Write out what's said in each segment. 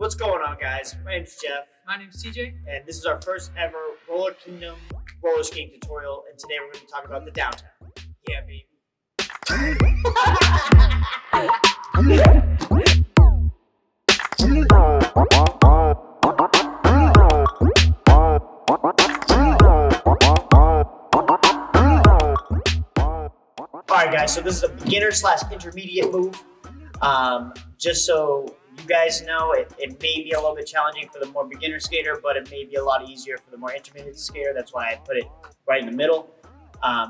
What's going on, guys? My name's Jeff, My name's TJ. and this is our first ever Roller Kingdom roller skating tutorial, and today we're going to be talking about the downtown. Yeah, baby. Alright guys, so this is a beginner / intermediate move. Just so you guys know, it may be a little bit challenging for the more beginner skater, but it may be a lot easier for the more intermediate skater. That's why I put it right in the middle.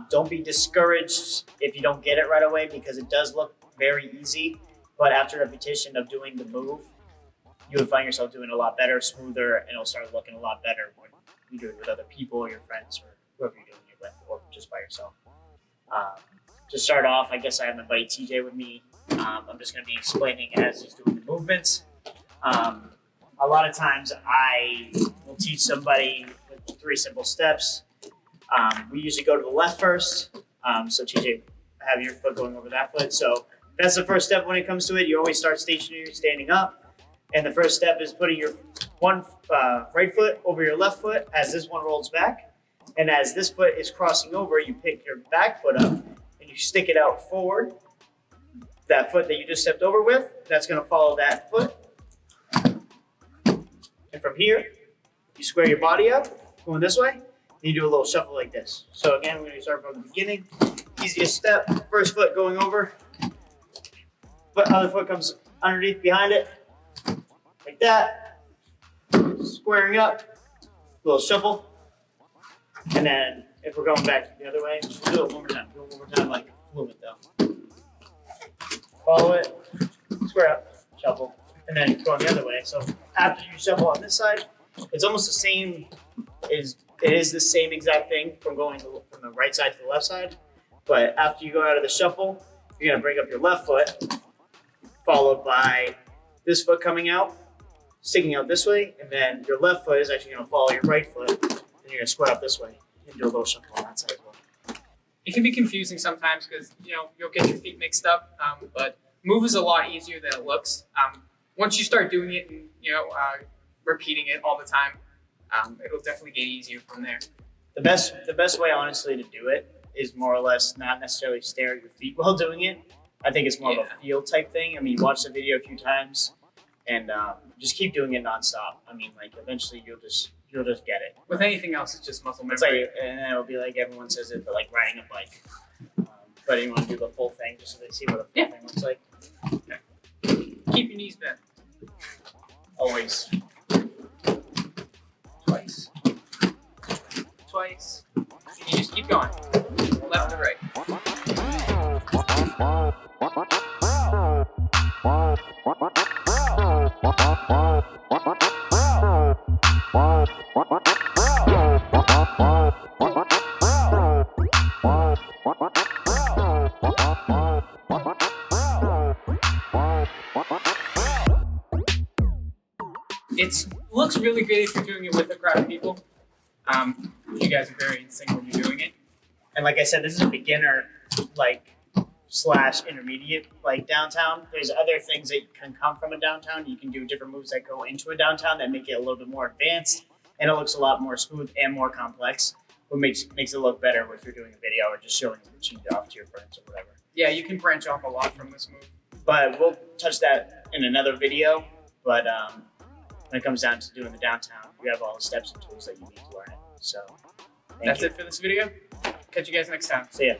Don't be discouraged if you don't get it right away, because it does look very easy, but after repetition of doing the move, you would find yourself doing it a lot better, smoother, and it'll start looking a lot better when you do it with other people or your friends or whoever you're doing it with, or just by yourself. To start off, I guess I have my buddy TJ with me. I'm just going to be explaining as he's doing the movements. A lot of times I will teach somebody with 3 simple steps. We usually go to the left first. So TJ, have your foot going over that foot. So that's the first step when it comes to it. You always start stationary, standing up. And the first step is putting your right foot over your left foot as this one rolls back. And as this foot is crossing over, you pick your back foot up and you stick it out forward. That foot that you just stepped over with, that's going to follow that foot. And from here, you square your body up, going this way, and you do a little shuffle like this. So again, we're going to start from the beginning. Easiest step, first foot going over, but other foot comes underneath behind it, like that. Squaring up, little shuffle. And then if we're going back the other way, we'll do it one more time. Do it one more time like fluid though. Follow it, square up, shuffle, and then go on the other way. So after you shuffle on this side, it's almost the same. It is the same exact thing from going from the right side to the left side. But after you go out of the shuffle, you're gonna bring up your left foot, followed by this foot coming out, sticking out this way, and then your left foot is actually gonna follow your right foot, and you're gonna square up this way and do a little shuffle on that side as well. It can be confusing sometimes because you'll get your feet mixed up, but move is a lot easier than it looks. Once you start doing it and repeating it all the time, it'll definitely get easier from there. The best way, honestly, to do it is more or less not necessarily stare at your feet while doing it. I think it's more of a feel type thing. I mean, you watch the video a few times and just keep doing it nonstop. I mean, like eventually you'll just get it. With anything else, it's just muscle memory. It's like, and then it'll be like everyone says it, but like riding a bike. But you want to do the full thing just so they see what a full thing looks like. Okay. Keep your knees bent. Always. Twice. Twice. And you just keep going. Left to right. It looks really great if you're doing it with a crowd of people. You guys are very in sync when you're doing it. And like I said, this is a beginner / intermediate downtown. There's other things that can come from a downtown. You can do different moves that go into a downtown that make it a little bit more advanced, and it looks a lot more smooth and more complex, what makes it look better if you're doing a video or just showing the routine off to your friends or whatever. Yeah, you can branch off a lot from this move. But we'll touch that in another video. But when it comes down to doing the downtown, you have all the steps and tools that you need to learn it. So that's it for this video. Catch you guys next time. See ya.